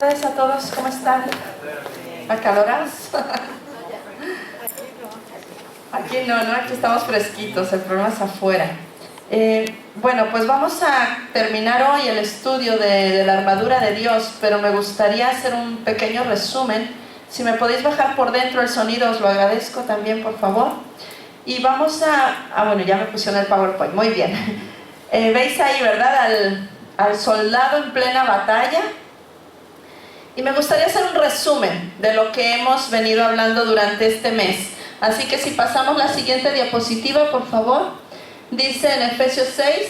A todos, ¿cómo están? ¿Acalorados? Aquí no, aquí estamos fresquitos, el problema es afuera. Bueno, pues vamos a terminar hoy el estudio de la armadura de Dios, pero me gustaría hacer un pequeño resumen. Si me podéis bajar por dentro el sonido, os lo agradezco también, por favor. Y vamos bueno, ya me pusieron el PowerPoint, muy bien. ¿Veis ahí, verdad, al soldado en plena batalla? Y me gustaría hacer un resumen de lo que hemos venido hablando durante este mes. Así que si pasamos la siguiente diapositiva, por favor. Dice en Efesios 6,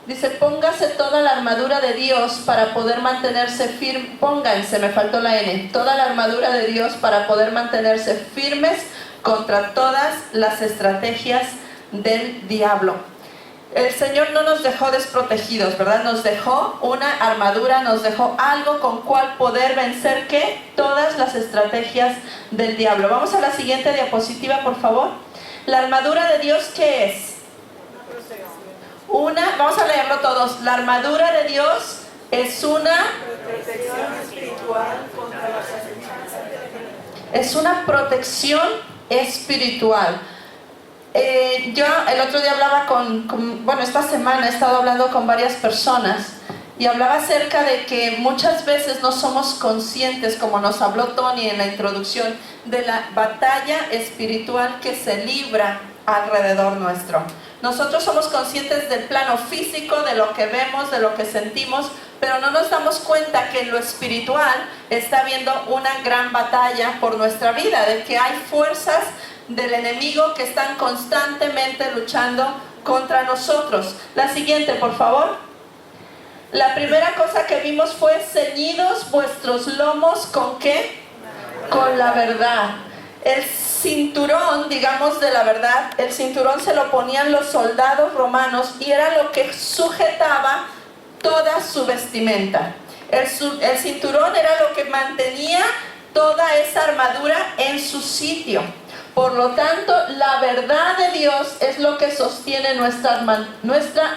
dice, póngase toda la armadura de Dios para poder mantenerse firme. Pónganse, me faltó la N. Toda la armadura de Dios para poder mantenerse firmes contra todas las estrategias del diablo. El Señor no nos dejó desprotegidos, ¿verdad? Nos dejó una armadura, nos dejó algo con cual poder vencer, ¿qué? Todas las estrategias del diablo. Vamos a la siguiente diapositiva, por favor. La armadura de Dios, ¿qué es? Vamos a leerlo todos. La armadura de Dios es una protección espiritual contra las acechanzas del enemigo. Es una protección espiritual. Yo el otro día hablaba bueno, esta semana he estado hablando con varias personas y hablaba acerca de que muchas veces no somos conscientes, como nos habló Tony en la introducción, de la batalla espiritual que se libra alrededor nuestro. Nosotros somos conscientes del plano físico, de lo que vemos, de lo que sentimos, pero no nos damos cuenta que en lo espiritual está habiendo una gran batalla por nuestra vida, de que hay fuerzas del enemigo que están constantemente luchando contra nosotros. La siguiente, por favor. La primera cosa que vimos fue ceñidos vuestros lomos, ¿con qué? Con la verdad. El cinturón, digamos, de la verdad, el cinturón se lo ponían los soldados romanos y era lo que sujetaba toda su vestimenta. El cinturón era lo que mantenía toda esa armadura en su sitio. Por lo tanto, la verdad de Dios es lo que sostiene nuestra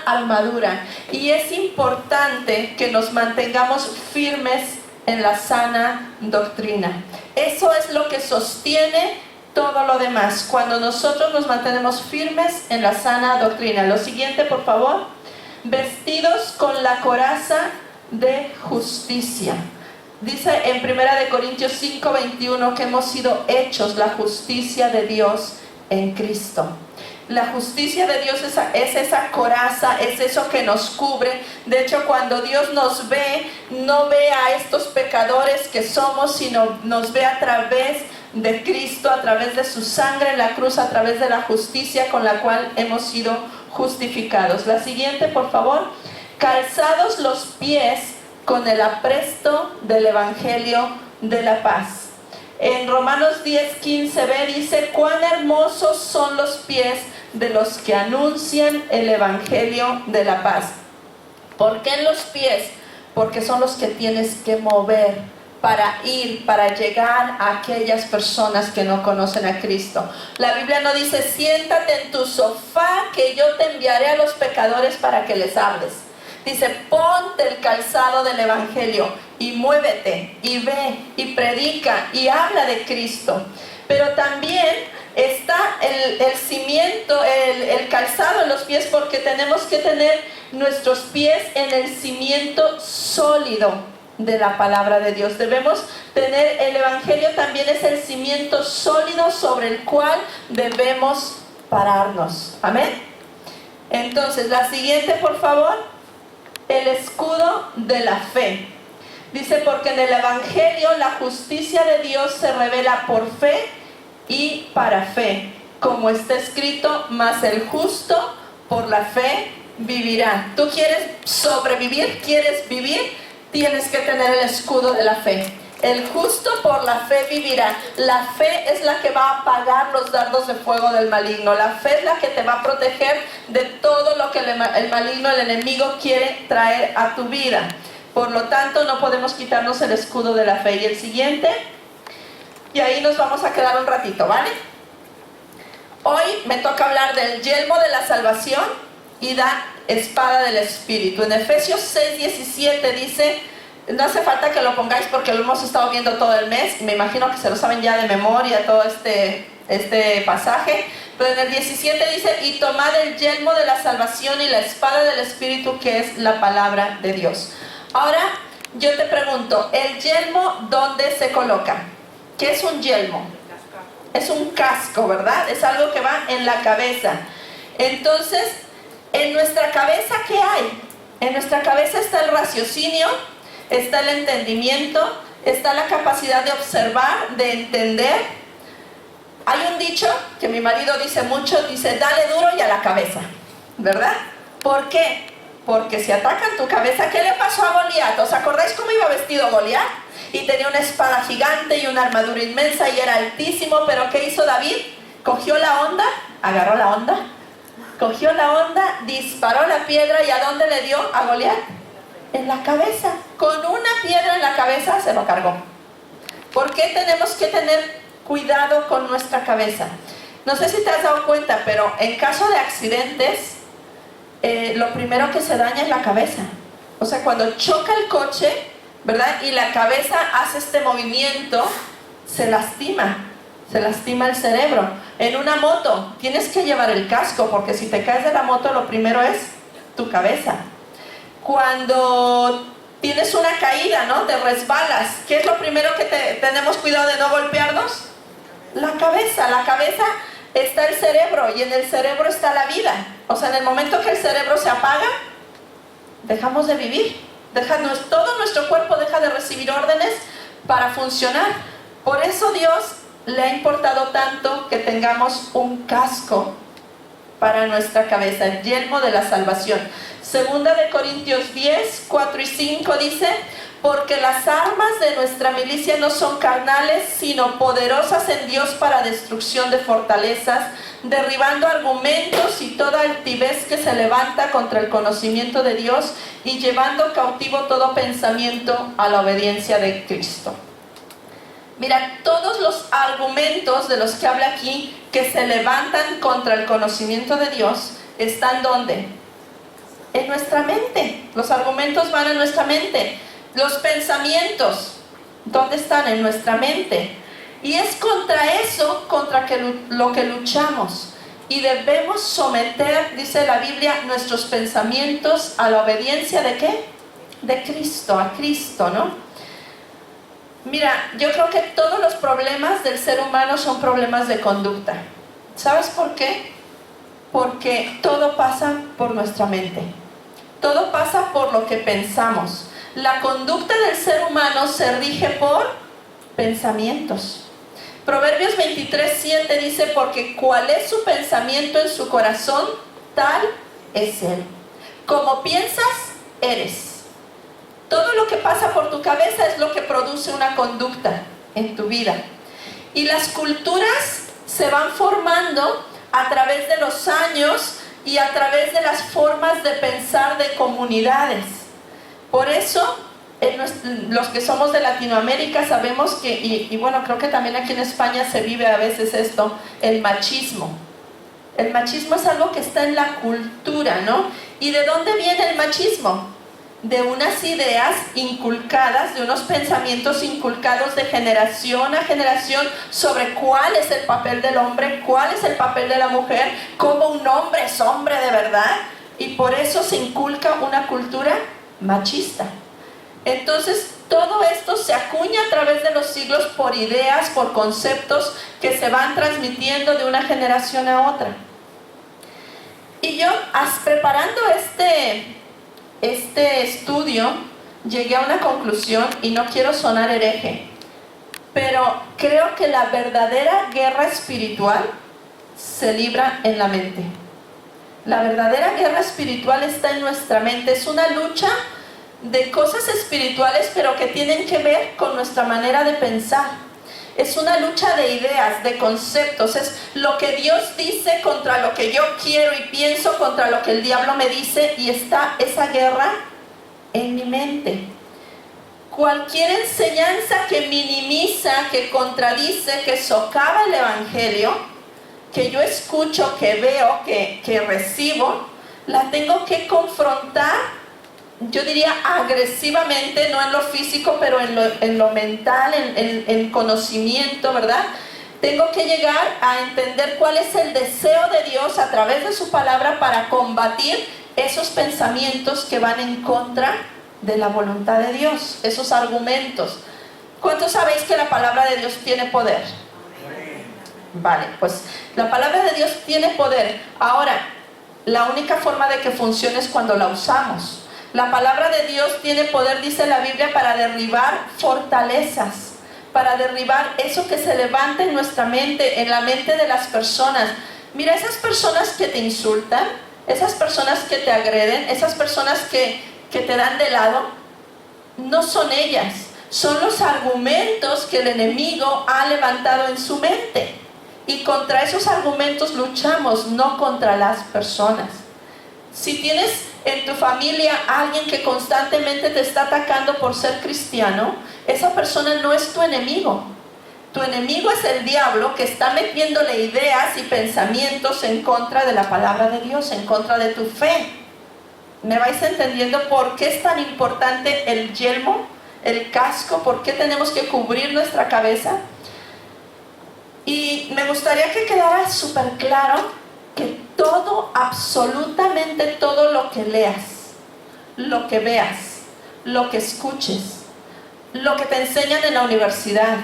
armadura. Y es importante que nos mantengamos firmes en la sana doctrina. Eso es lo que sostiene todo lo demás. Cuando nosotros nos mantenemos firmes en la sana doctrina. Lo siguiente, por favor. Vestidos con la coraza de justicia. Dice en 1 Corintios 5:21 que hemos sido hechos la justicia de Dios en Cristo. La justicia de Dios es esa coraza, es eso que nos cubre. De hecho, cuando Dios nos ve, no ve a estos pecadores que somos, sino nos ve a través de Cristo, a través de su sangre en la cruz, a través de la justicia con la cual hemos sido justificados. La siguiente, por favor. Calzados los pies con el apresto del Evangelio de la paz. En Romanos 10:15b dice, cuán hermosos son los pies de los que anuncian el Evangelio de la paz. ¿Por qué en los pies? Porque son los que tienes que mover para ir, para llegar a aquellas personas que no conocen a Cristo. La Biblia no dice, siéntate en tu sofá que yo te enviaré a los pecadores para que les hables. Dice, ponte el calzado del Evangelio y muévete y ve y predica y habla de Cristo. Pero también está el cimiento, el calzado en los pies, porque tenemos que tener nuestros pies en el cimiento sólido de la palabra de Dios. Debemos tener, el Evangelio también es el cimiento sólido sobre el cual debemos pararnos. Amén. Entonces, la siguiente, por favor. El escudo de la fe. Dice, porque en el Evangelio la justicia de Dios se revela por fe y para fe. Como está escrito, mas el justo por la fe vivirá. ¿Tú quieres sobrevivir? ¿Quieres vivir? Tienes que tener el escudo de la fe. El justo por la fe vivirá. La fe es la que va a apagar los dardos de fuego del maligno. La fe es la que te va a proteger de todo lo que el maligno, el enemigo quiere traer a tu vida. Por lo tanto, no podemos quitarnos el escudo de la fe. Y el siguiente, y ahí nos vamos a quedar un ratito, ¿vale? Hoy me toca hablar del yelmo de la salvación y la espada del Espíritu. En Efesios 6:17 dice, No hace falta que lo pongáis porque lo hemos estado viendo todo el mes y me imagino que se lo saben ya de memoria todo este pasaje. Pero en el 17 dice: y tomad el yelmo de la salvación y la espada del Espíritu, que es la palabra de Dios. Ahora yo te pregunto, ¿el yelmo dónde se coloca? ¿Qué es un yelmo? Es un casco, ¿verdad? Es algo que va en la cabeza. Entonces, en nuestra cabeza, ¿qué hay? En nuestra cabeza está el raciocinio, está el entendimiento, está la capacidad de observar, de entender. Hay un dicho que mi marido dice mucho, dice: dale duro y a la cabeza, ¿verdad? ¿Por qué? Porque si atacan tu cabeza, ¿qué le pasó a Goliat? ¿Os acordáis cómo iba vestido Goliat? Y tenía una espada gigante y una armadura inmensa y era altísimo, pero ¿qué hizo David? Cogió la onda, agarró la onda, cogió la onda, disparó la piedra y ¿a dónde le dio a Goliat? En la cabeza. Con una piedra en la cabeza se lo cargó. ¿Por qué tenemos que tener cuidado con nuestra cabeza? No sé si te has dado cuenta, pero en caso de accidentes, lo primero que se daña es la cabeza. O sea, cuando choca el coche, ¿verdad? Y la cabeza hace este movimiento, se lastima el cerebro. En una moto tienes que llevar el casco, porque si te caes de la moto, lo primero es tu cabeza. Cuando tienes una caída, ¿no? Te resbalas, ¿qué es lo primero que tenemos cuidado de no golpearnos? La cabeza está el cerebro, y en el cerebro está la vida. O sea, en el momento que el cerebro se apaga, dejamos de vivir. Todo nuestro cuerpo deja de recibir órdenes para funcionar. Por eso Dios le ha importado tanto que tengamos un casco para nuestra cabeza, el yelmo de la salvación. Segunda de Corintios 10, 4 y 5 dice: porque las armas de nuestra milicia no son carnales, sino poderosas en Dios para destrucción de fortalezas, derribando argumentos y toda altivez que se levanta contra el conocimiento de Dios y llevando cautivo todo pensamiento a la obediencia de Cristo. Mira, todos los argumentos de los que habla aquí que se levantan contra el conocimiento de Dios, ¿están dónde? En nuestra mente. Los argumentos van en nuestra mente. Los pensamientos, ¿dónde están? En nuestra mente. Y es contra eso, lo que luchamos. Y debemos someter, dice la Biblia, nuestros pensamientos a la obediencia ¿de qué? De Cristo, a Cristo, ¿no? Mira, yo creo que todos los problemas del ser humano son problemas de conducta. ¿Sabes por qué? Porque todo pasa por nuestra mente. Todo pasa por lo que pensamos. La conducta del ser humano se rige por pensamientos. Proverbios 23:7 dice: porque cuál es su pensamiento en su corazón, tal es él. Como piensas, eres. Todo lo que pasa por tu cabeza es lo que produce una conducta en tu vida. Y las culturas se van formando a través de los años y a través de las formas de pensar de comunidades. Por eso, los que somos de Latinoamérica sabemos que, y bueno, creo que también aquí en España se vive a veces esto, el machismo. El machismo es algo que está en la cultura, ¿no? ¿Y de dónde viene el machismo? De unas ideas inculcadas, de unos pensamientos inculcados de generación a generación sobre cuál es el papel del hombre, cuál es el papel de la mujer, cómo un hombre es hombre de verdad, y por eso se inculca una cultura machista. Entonces, todo esto se acuña a través de los siglos por ideas, por conceptos que se van transmitiendo de una generación a otra. Y yo, preparando este estudio, llegué a una conclusión, y no quiero sonar hereje, pero creo que la verdadera guerra espiritual se libra en la mente. La verdadera guerra espiritual está en nuestra mente. Es una lucha de cosas espirituales, pero que tienen que ver con nuestra manera de pensar. Es una lucha de ideas, de conceptos. Es lo que Dios dice contra lo que yo quiero y pienso, contra lo que el diablo me dice, y está esa guerra en mi mente. Cualquier enseñanza que minimiza, que contradice, que socava el evangelio, que yo escucho, que veo, que recibo, la tengo que confrontar yo diría agresivamente, no en lo físico, pero en lo mental, en conocimiento, ¿verdad? Tengo que llegar a entender cuál es el deseo de Dios a través de su palabra para combatir esos pensamientos que van en contra de la voluntad de Dios, esos argumentos. ¿Cuántos sabéis que la palabra de Dios tiene poder? Vale, pues la palabra de Dios tiene poder. Ahora, la única forma de que funcione es cuando la usamos. La palabra de Dios tiene poder, dice la Biblia, para derribar fortalezas, para derribar eso que se levanta en nuestra mente, en la mente de las personas. Mira, esas personas que te insultan, esas personas que te agreden, esas personas que te dan de lado, no son ellas, son los argumentos que el enemigo ha levantado en su mente. Y contra esos argumentos luchamos, no contra las personas. Si tienes en tu familia alguien que constantemente te está atacando por ser cristiano, esa persona no es tu enemigo. Tu enemigo es el diablo, que está metiéndole ideas y pensamientos en contra de la palabra de Dios, en contra de tu fe. ¿Me vais entendiendo por qué es tan importante el yelmo, el casco? ¿Por qué tenemos que cubrir nuestra cabeza? Y me gustaría que quedara súper claro que todo, absolutamente todo lo que leas, lo que veas, lo que escuches, lo que te enseñan en la universidad,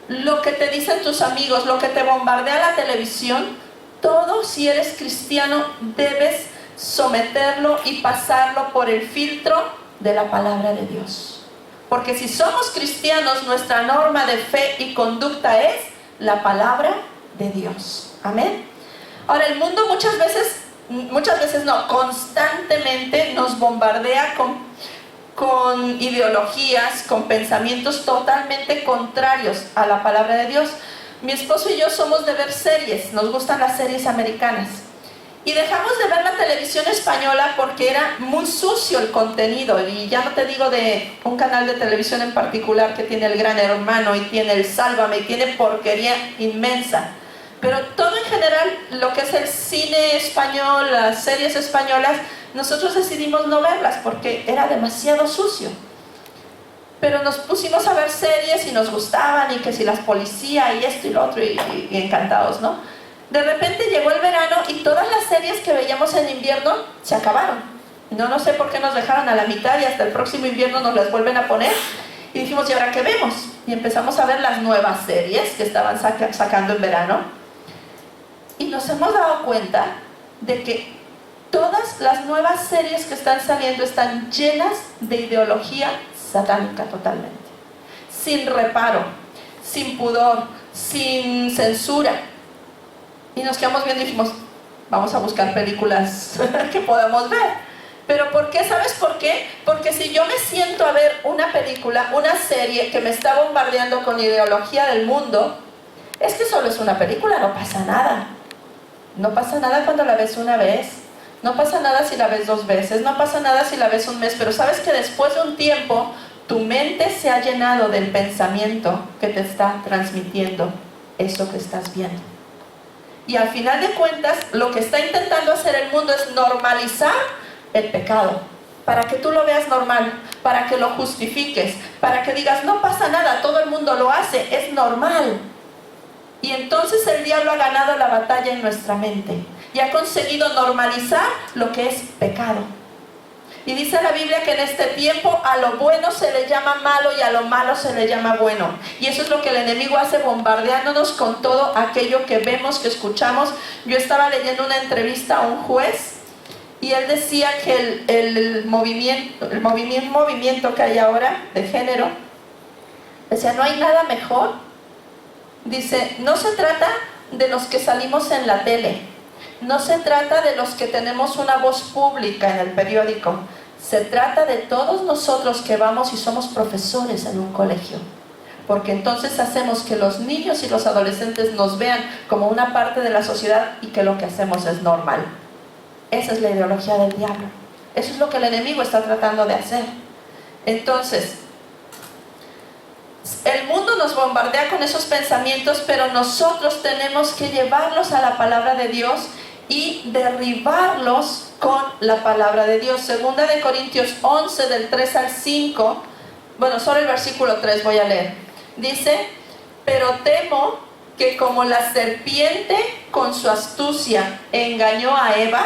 lo que te dicen tus amigos, lo que te bombardea la televisión, todo, si eres cristiano, debes someterlo y pasarlo por el filtro de la palabra de Dios. Porque si somos cristianos, nuestra norma de fe y conducta es la palabra de Dios. Amén. Ahora, el mundo muchas veces no, constantemente nos bombardea con ideologías, con pensamientos totalmente contrarios a la palabra de Dios. Mi esposo y yo somos de ver series, nos gustan las series americanas. Y dejamos de ver la televisión española porque era muy sucio el contenido. Y ya no te digo de un canal de televisión en particular que tiene el Gran Hermano y tiene el Sálvame y tiene porquería inmensa. Pero todo en general, lo que es el cine español, las series españolas, nosotros decidimos no verlas porque era demasiado sucio. Pero nos pusimos a ver series y nos gustaban, y que si las policías y esto y lo otro, y encantados, ¿no? De repente llegó el verano y todas las series que veíamos en invierno se acabaron. No sé por qué nos dejaron a la mitad y hasta el próximo invierno nos las vuelven a poner. Y dijimos, ¿y ahora qué vemos? Y empezamos a ver las nuevas series que estaban sacando en verano. Y nos hemos dado cuenta de que todas las nuevas series que están saliendo están llenas de ideología satánica totalmente. Sin reparo, sin pudor, sin censura. Y nos quedamos viendo y dijimos, vamos a buscar películas que podamos ver. ¿Pero por qué? ¿Sabes por qué? Porque si yo me siento a ver una película, una serie que me está bombardeando con ideología del mundo, es que solo es una película, no pasa nada. No pasa nada cuando la ves una vez, no pasa nada si la ves 2 veces, no pasa nada si la ves un mes, pero sabes que después de un tiempo, tu mente se ha llenado del pensamiento que te está transmitiendo eso que estás viendo. Y al final de cuentas, lo que está intentando hacer el mundo es normalizar el pecado, para que tú lo veas normal, para que lo justifiques, para que digas, no pasa nada, todo el mundo lo hace, es normal. Y entonces el diablo ha ganado la batalla en nuestra mente y ha conseguido normalizar lo que es pecado. Y dice la Biblia que en este tiempo a lo bueno se le llama malo y a lo malo se le llama bueno. Y eso es lo que el enemigo hace, bombardeándonos con todo aquello que vemos, que escuchamos. Yo estaba leyendo una entrevista a un juez y él decía que el movimiento que hay ahora de género, decía, no hay nada mejor. Dice, no se trata de los que salimos en la tele, no se trata de los que tenemos una voz pública en el periódico, se trata de todos nosotros que vamos y somos profesores en un colegio, porque entonces hacemos que los niños y los adolescentes nos vean como una parte de la sociedad y que lo que hacemos es normal. Esa es la ideología del diablo, eso es lo que el enemigo está tratando de hacer. Entonces, el mundo nos bombardea con esos pensamientos, pero nosotros tenemos que llevarlos a la palabra de Dios y derribarlos con la palabra de Dios. Segunda de Corintios 11, del 3 al 5, bueno, solo el versículo 3 voy a leer. Dice: pero temo que como la serpiente con su astucia engañó a Eva,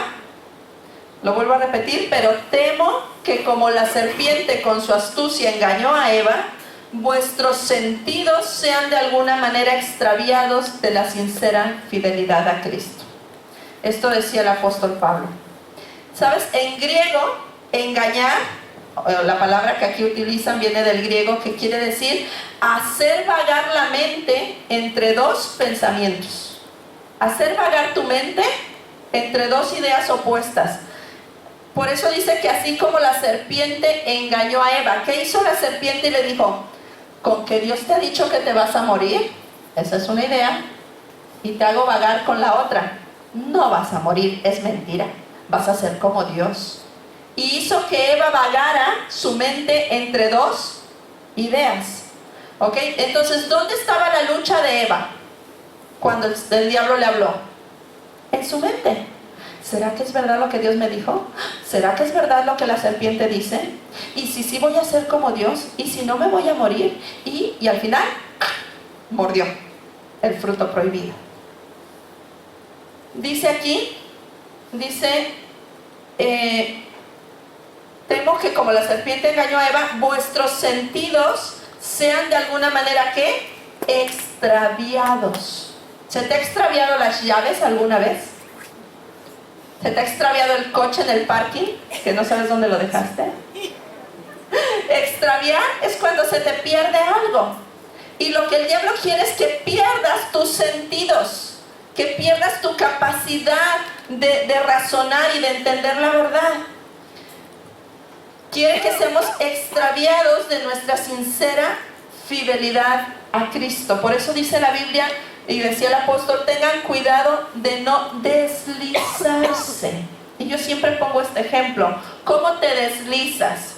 lo vuelvo a repetir, pero temo que como la serpiente con su astucia engañó a Eva, vuestros sentidos sean de alguna manera extraviados de la sincera fidelidad a Cristo. Esto decía el apóstol Pablo. ¿Sabes? En griego, engañar, la palabra que aquí utilizan viene del griego, que quiere decir hacer vagar la mente entre dos pensamientos. Hacer vagar tu mente entre dos ideas opuestas. Por eso dice que así como la serpiente engañó a Eva. ¿Qué hizo la serpiente? Y le dijo: ¿con que Dios te ha dicho que te vas a morir? Esa es una idea. Y te hago vagar con la otra. No vas a morir, es mentira. Vas a ser como Dios. Y hizo que Eva vagara su mente entre dos ideas. ¿Ok? Entonces, ¿dónde estaba la lucha de Eva cuando el diablo le habló? En su mente. ¿Será que es verdad lo que Dios me dijo? ¿Será que es verdad lo que la serpiente dice? ¿Y si sí voy a ser como Dios? ¿Y si no me voy a morir? Y al final, mordió el fruto prohibido. Dice aquí, temo que como la serpiente engañó a Eva, vuestros sentidos sean de alguna manera, ¿qué? Extraviados. ¿Se te ha extraviado las llaves alguna vez? ¿Se te ha extraviado el coche en el parking? Que no sabes dónde lo dejaste. Extraviar es cuando se te pierde algo. Y lo que el diablo quiere es que pierdas tus sentidos, que pierdas tu capacidad de razonar y de entender la verdad. Quiere que seamos extraviados de nuestra sincera fidelidad a Cristo. Por eso dice la Biblia, y decía el apóstol, tengan cuidado de no deslizarse. Y yo siempre pongo este ejemplo. ¿Cómo te deslizas?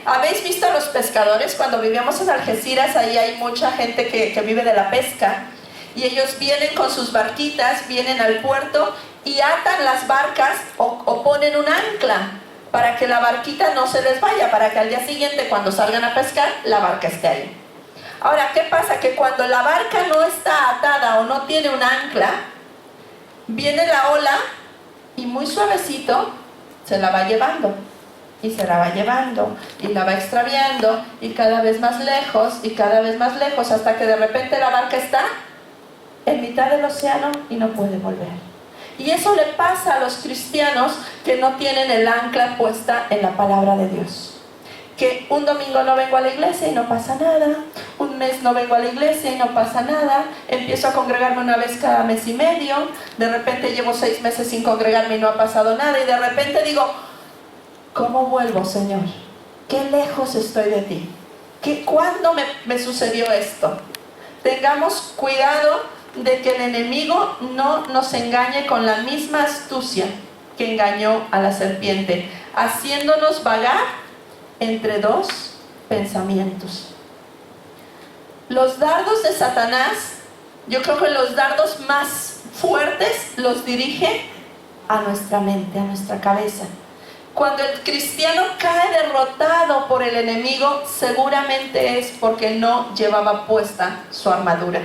¿Habéis visto a los pescadores? Cuando vivíamos en Algeciras, ahí hay mucha gente que vive de la pesca. Y ellos vienen con sus barquitas, vienen al puerto y atan las barcas o ponen un ancla para que la barquita no se les vaya, para que al día siguiente, cuando salgan a pescar, la barca esté ahí. Ahora, ¿qué pasa? Que cuando la barca no está atada o no tiene un ancla, viene la ola y muy suavecito se la va llevando. Y se la va llevando y la va extraviando y cada vez más lejos y cada vez más lejos, hasta que de repente la barca está en mitad del océano y no puede volver. Y eso le pasa a los cristianos que no tienen el ancla puesta en la palabra de Dios. Que un domingo no vengo a la iglesia y no pasa nada, un mes no vengo a la iglesia y no pasa nada, empiezo a congregarme una vez cada mes y medio, de repente llevo 6 meses sin congregarme y no ha pasado nada, y de repente digo: ¿cómo vuelvo, Señor? ¿Qué lejos estoy de ti? ¿Cuándo me sucedió esto? Tengamos cuidado de que el enemigo no nos engañe con la misma astucia que engañó a la serpiente, haciéndonos vagar entre dos pensamientos. Los dardos de Satanás, yo creo que los dardos más fuertes los dirige a nuestra mente, a nuestra cabeza. Cuando el cristiano cae derrotado por el enemigo, seguramente es porque no llevaba puesta su armadura,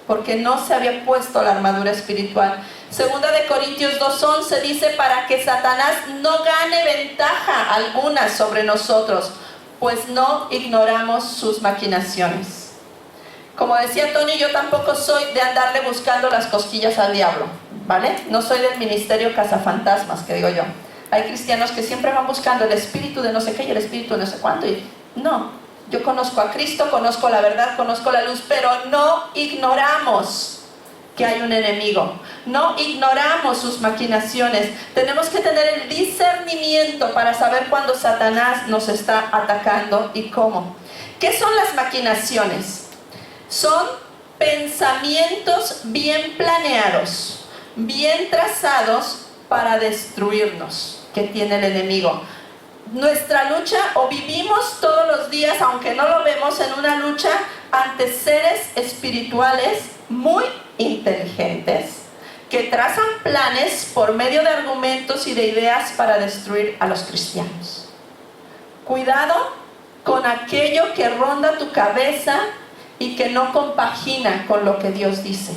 porque no se había puesto la armadura espiritual. Segunda de Corintios 2:11 dice: para que Satanás no gane ventaja alguna sobre nosotros, pues no ignoramos sus maquinaciones. Como decía Tony, yo tampoco soy de andarle buscando las cosquillas al diablo, ¿vale? No soy del ministerio cazafantasmas, que digo yo. Hay cristianos que siempre van buscando el espíritu de no sé qué y el espíritu de no sé cuánto. Y no, yo conozco a Cristo, conozco la verdad, conozco la luz, pero no ignoramos que hay un enemigo. No ignoramos sus maquinaciones. Tenemos que tener el discernimiento para saber cuándo Satanás nos está atacando y cómo. ¿Qué son las maquinaciones? Son pensamientos bien planeados, bien trazados para destruirnos, que tiene el enemigo. Nuestra lucha, o vivimos todos los días, aunque no lo vemos, en una lucha ante seres espirituales muy inteligentes, que trazan planes por medio de argumentos y de ideas para destruir a los cristianos. Cuidado con aquello que ronda tu cabeza y que no compagina con lo que Dios dice.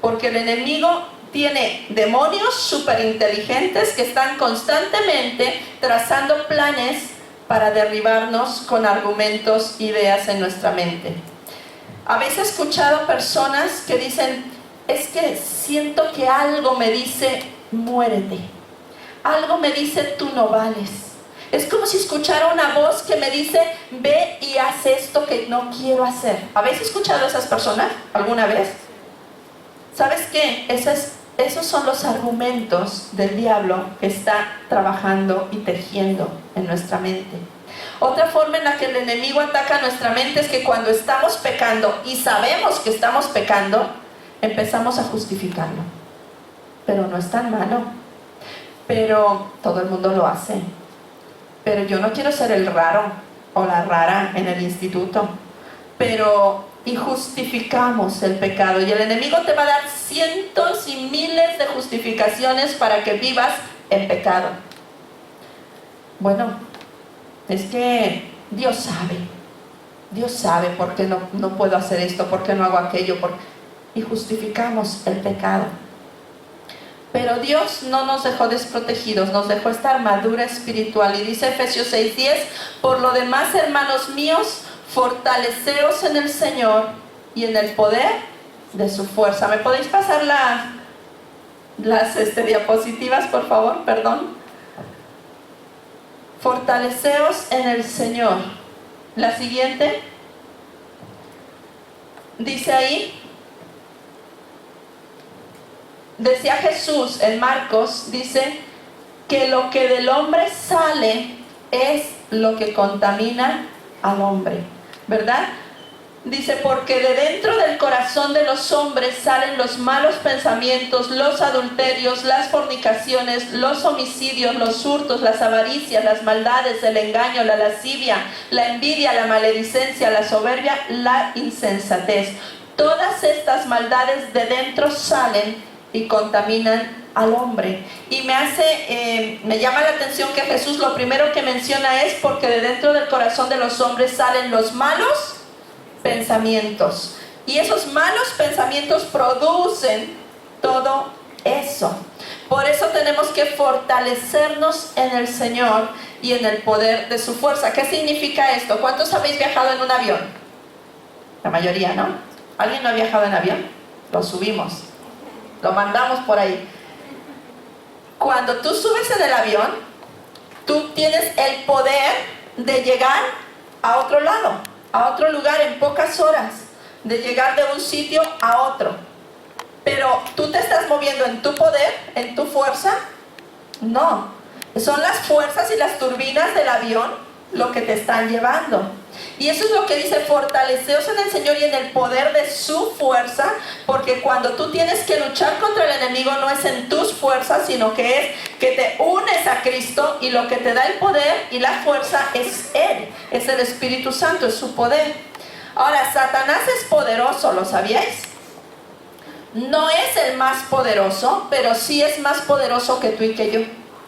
Porque el enemigo tiene demonios súper inteligentes que están constantemente trazando planes para derribarnos con argumentos, ideas en nuestra mente. A veces he escuchado personas que dicen, es que siento que algo me dice, muérete. Algo me dice, tú no vales. Es como si escuchara una voz que me dice, ve y haz esto que no quiero hacer. ¿Habéis escuchado a esas personas alguna vez? ¿Sabes qué? Esos son los argumentos del diablo que está trabajando y tejiendo en nuestra mente. Otra forma en la que el enemigo ataca nuestra mente es que cuando estamos pecando y sabemos que estamos pecando, empezamos a justificarlo. Pero no es tan malo. Pero todo el mundo lo hace. Pero yo no quiero ser el raro o la rara en el instituto. Y justificamos el pecado. Y el enemigo te va a dar cientos y miles de justificaciones para que vivas en pecado. Bueno, es que Dios sabe por qué no puedo hacer esto, por qué no hago aquello, y justificamos el pecado. Pero Dios no nos dejó desprotegidos, nos dejó esta armadura espiritual. Y dice Efesios 6:10, por lo demás, hermanos míos, fortaleceos en el Señor y en el poder de su fuerza. ¿Me podéis pasar las diapositivas, por favor? Perdón. Fortaleceos en el Señor. La siguiente. Dice ahí, decía Jesús en Marcos, dice que lo que del hombre sale es lo que contamina al hombre, ¿verdad? Dice, porque de dentro del corazón de los hombres salen los malos pensamientos, los adulterios, las fornicaciones, los homicidios, los hurtos, las avaricias, las maldades, el engaño, la lascivia, la envidia, la maledicencia, la soberbia, la insensatez. Todas estas maldades de dentro salen y contaminan al hombre. Y me llama la atención que Jesús lo primero que menciona es porque de dentro del corazón de los hombres salen los malos pensamientos. Y esos malos pensamientos producen todo eso. Por eso tenemos que fortalecernos en el Señor y en el poder de su fuerza. ¿Qué significa esto? ¿Cuántos habéis viajado en un avión? La mayoría, ¿no? ¿Alguien no ha viajado en avión? Lo subimos, lo mandamos por ahí. Cuando tú subes en el avión, tú tienes el poder de llegar a otro lado, a otro lugar en pocas horas, de llegar de un sitio a otro. Pero ¿tú te estás moviendo en tu poder, en tu fuerza? No, son las fuerzas y las turbinas del avión lo que te están llevando. Y eso es lo que dice, fortaleceos en el Señor y en el poder de su fuerza, porque cuando tú tienes que luchar contra el enemigo no es en tus fuerzas, sino que es que te unes a Cristo, y lo que te da el poder y la fuerza es Él, es el Espíritu Santo, es su poder. Ahora, Satanás es poderoso, ¿lo sabíais? No es el más poderoso, pero sí es más poderoso que tú y que yo,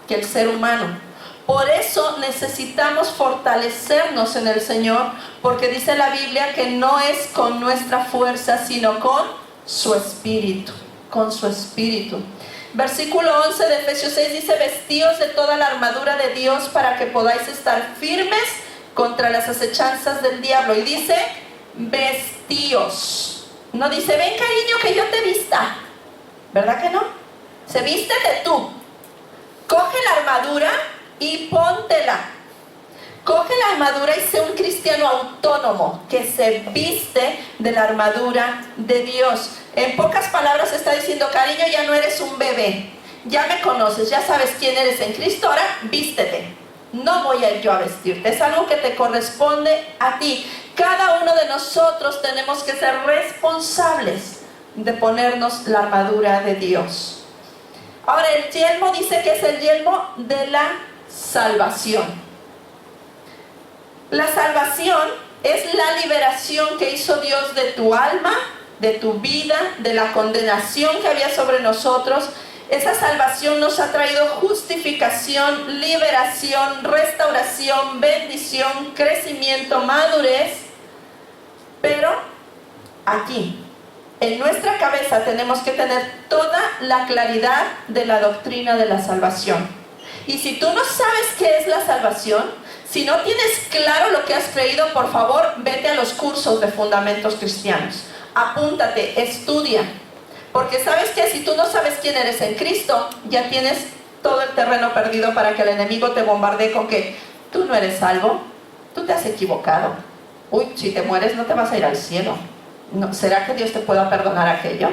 que el ser humano. Por eso necesitamos fortalecernos en el Señor, porque dice la Biblia que no es con nuestra fuerza, sino con su Espíritu, con su Espíritu. Versículo 11 de Efesios 6 dice, vestíos de toda la armadura de Dios para que podáis estar firmes contra las acechanzas del diablo. Y dice, vestíos. No dice, ven cariño que yo te vista. ¿Verdad que no? Se vístete tú. Coge la armadura y póntela. Coge la armadura y sé un cristiano autónomo que se viste de la armadura de Dios. En pocas palabras está diciendo, cariño, ya no eres un bebé, ya me conoces, ya sabes quién eres en Cristo, ahora vístete. No voy a ir yo a vestirte, es algo que te corresponde a ti. Cada uno de nosotros tenemos que ser responsables de ponernos la armadura de Dios. Ahora, el yelmo dice que es el yelmo de la salvación. La salvación es la liberación que hizo Dios de tu alma, de tu vida, de la condenación que había sobre nosotros. Esa salvación nos ha traído justificación, liberación, restauración, bendición, crecimiento, madurez. Pero aquí, en nuestra cabeza, tenemos que tener toda la claridad de la doctrina de la salvación. Y si tú no sabes qué es la salvación, si no tienes claro lo que has creído, por favor, vete a los cursos de fundamentos cristianos. Apúntate, estudia. Porque sabes que si tú no sabes quién eres en Cristo, ya tienes todo el terreno perdido para que el enemigo te bombardee con que tú no eres salvo, tú te has equivocado. Uy, si te mueres no te vas a ir al cielo. No, ¿será que Dios te pueda perdonar aquello?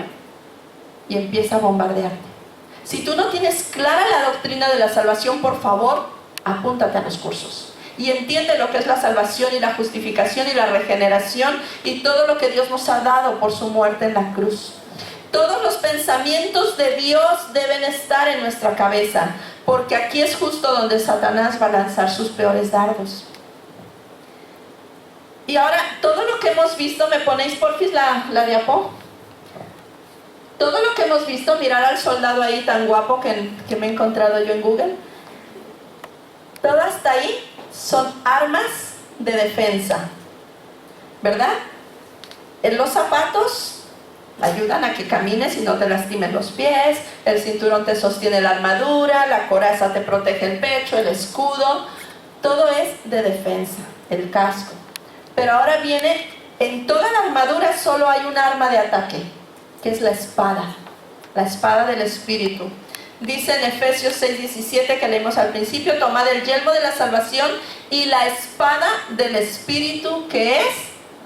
Y empieza a bombardearte. Si tú no tienes clara la doctrina de la salvación, por favor, apúntate a los cursos. Y entiende lo que es la salvación y la justificación y la regeneración y todo lo que Dios nos ha dado por su muerte en la cruz. Todos los pensamientos de Dios deben estar en nuestra cabeza, porque aquí es justo donde Satanás va a lanzar sus peores dardos. Y ahora, todo lo que hemos visto, ¿me ponéis porfis la diapo? Todo lo que hemos visto, mirar al soldado ahí tan guapo que me he encontrado yo en Google, todo hasta ahí son armas de defensa, ¿verdad? En los zapatos ayudan a que camines y no te lastimen los pies, el cinturón te sostiene la armadura, la coraza te protege el pecho, el escudo, todo es de defensa, el casco. Pero ahora viene, en toda la armadura solo hay un arma de ataque, que es la espada del Espíritu. Dice en Efesios 6:17 que leímos al principio: tomad el yelmo de la salvación y la espada del Espíritu, que es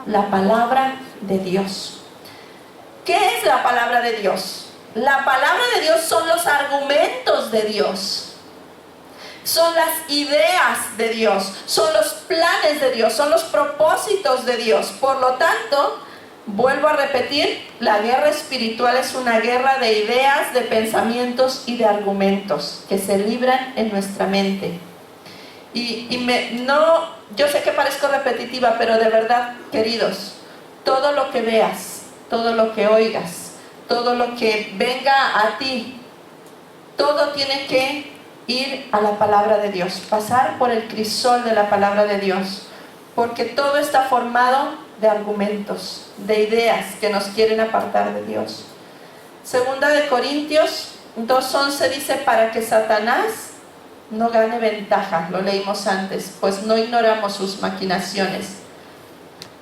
la palabra de Dios. ¿Qué es la palabra de Dios? La palabra de Dios son los argumentos de Dios. Son las ideas de Dios, son los planes de Dios, son los propósitos de Dios. Por lo tanto, vuelvo a repetir, la guerra espiritual es una guerra de ideas, de pensamientos y de argumentos que se libran en nuestra mente. Yo sé que parezco repetitiva, pero de verdad, queridos, todo lo que veas, todo lo que oigas, todo lo que venga a ti, todo tiene que ir a la palabra de Dios, pasar por el crisol de la palabra de Dios, porque todo está formado de argumentos, de ideas que nos quieren apartar de Dios. Segunda de Corintios 2:11 dice: para que Satanás no gane ventaja, lo leímos antes, pues no ignoramos sus maquinaciones.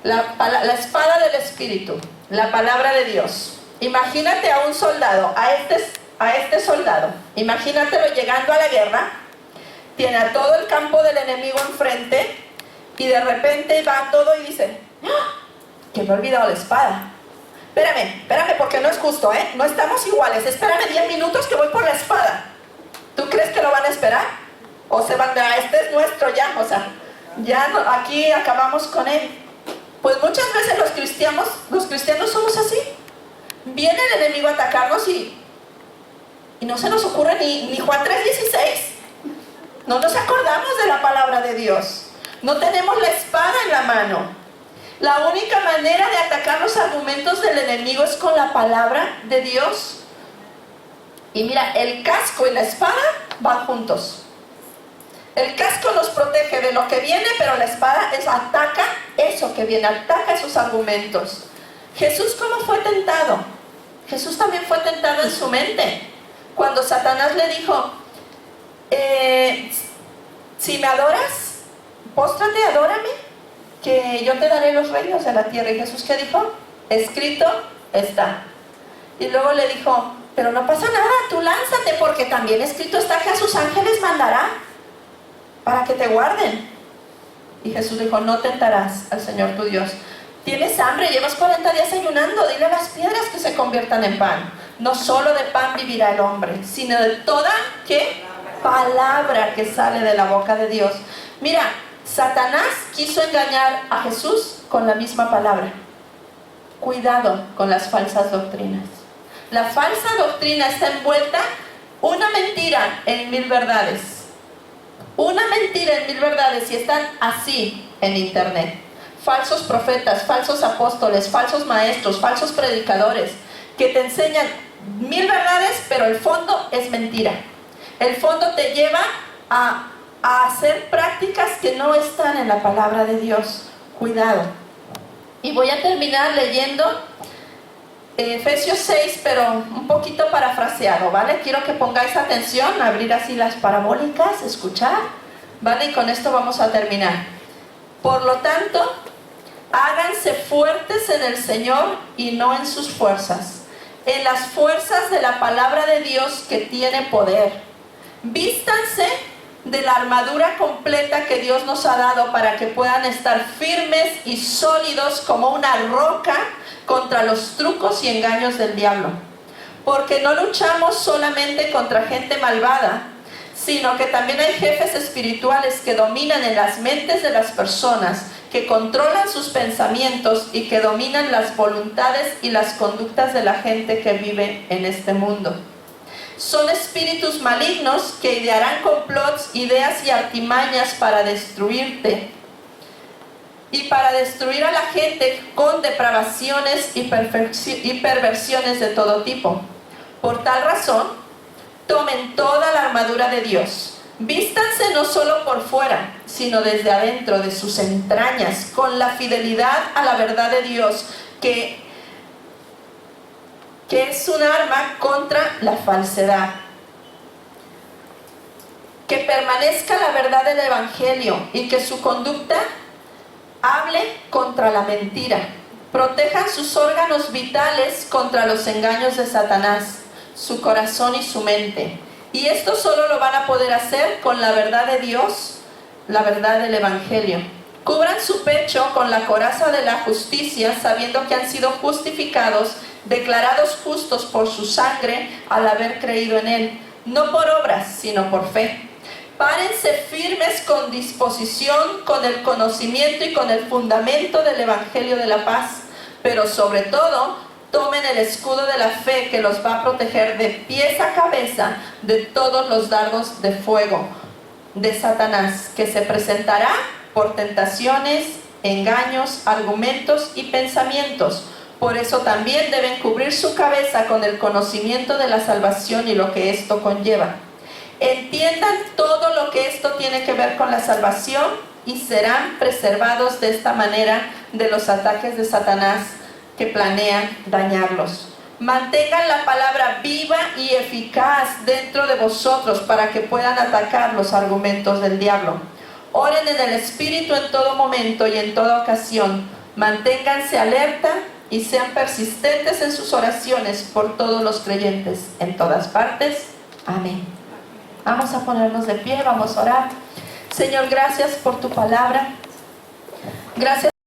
La espada del Espíritu, la palabra de Dios. Imagínate a un soldado, a este soldado, imagínatelo llegando a la guerra, tiene a todo el campo del enemigo enfrente y de repente va todo y dice: ¡ah! Que me he olvidado la espada. Espérame, porque no es justo, no estamos iguales, espérame 10 minutos que voy por la espada. ¿Tú crees que lo van a esperar? O se van a, este es nuestro ya, o sea, ya no, aquí acabamos con él. Pues muchas veces los cristianos somos así. Viene el enemigo a atacarnos y no se nos ocurre ni Juan 3:16. No nos acordamos de la palabra de Dios. No tenemos la espada en la mano. La única manera de atacar los argumentos del enemigo es con la palabra de Dios. Y mira, el casco y la espada van juntos. El casco nos protege de lo que viene, pero la espada ataca eso que viene, ataca esos argumentos. Jesús, ¿cómo fue tentado? Jesús también fue tentado en su mente. Cuando Satanás le dijo: si me adoras, póstrate, adórame, que yo te daré los reinos de la tierra. ¿Y Jesús qué dijo? Escrito está. Y luego le dijo: pero no pasa nada, tú lánzate, porque también escrito está que a sus ángeles mandará para que te guarden. Y Jesús dijo: no tentarás al Señor tu Dios. Tienes hambre, llevas 40 días ayunando, dile a las piedras que se conviertan en pan. No solo de pan vivirá el hombre, sino de toda, ¿qué? Palabra que sale de la boca de Dios. Mira, Satanás quiso engañar a Jesús con la misma palabra. Cuidado con las falsas doctrinas. La falsa doctrina está envuelta, una mentira en 1000 verdades. Una mentira en 1000 verdades, y están así en internet. falsos profetas, falsos apóstoles, falsos maestros, falsos predicadores, que te enseñan 1000 verdades, pero el fondo es mentira. El fondo te lleva a hacer prácticas que no están en la palabra de Dios. Cuidado. Y voy a terminar leyendo Efesios 6, pero un poquito parafraseado, ¿vale? Quiero que pongáis atención, abrir así las parabólicas, escuchar, ¿vale? Y con esto vamos a terminar. Por lo tanto, háganse fuertes en el Señor y no en sus fuerzas, en las fuerzas de la palabra de Dios que tiene poder. Vístanse de la armadura completa que Dios nos ha dado para que puedan estar firmes y sólidos como una roca contra los trucos y engaños del diablo. Porque no luchamos solamente contra gente malvada, sino que también hay jefes espirituales que dominan en las mentes de las personas, que controlan sus pensamientos y que dominan las voluntades y las conductas de la gente que vive en este mundo. Son espíritus malignos que idearán complots, ideas y artimañas para destruirte y para destruir a la gente con depravaciones y perversiones de todo tipo. Por tal razón, tomen toda la armadura de Dios. Vístanse no solo por fuera, sino desde adentro de sus entrañas, con la fidelidad a la verdad de Dios, que es un arma contra la falsedad. Que permanezca la verdad del Evangelio y que su conducta hable contra la mentira. Protejan sus órganos vitales contra los engaños de Satanás, su corazón y su mente. Y esto solo lo van a poder hacer con la verdad de Dios, la verdad del Evangelio. Cubran su pecho con la coraza de la justicia, sabiendo que han sido justificados, declarados justos por su sangre al haber creído en Él, no por obras, sino por fe. Párense firmes con disposición, con el conocimiento y con el fundamento del Evangelio de la paz, pero sobre todo, tomen el escudo de la fe que los va a proteger de pies a cabeza de todos los dardos de fuego de Satanás, que se presentará por tentaciones, engaños, argumentos y pensamientos. Por eso también deben cubrir su cabeza con el conocimiento de la salvación y lo que esto conlleva. Entiendan todo lo que esto tiene que ver con la salvación y serán preservados de esta manera de los ataques de Satanás que planean dañarlos. Mantengan la palabra viva y eficaz dentro de vosotros para que puedan atacar los argumentos del diablo. Oren en el Espíritu en todo momento y en toda ocasión. Manténganse alerta y sean persistentes en sus oraciones por todos los creyentes en todas partes. Amén. Vamos a ponernos de pie, vamos a orar. Señor, gracias por tu palabra. Gracias.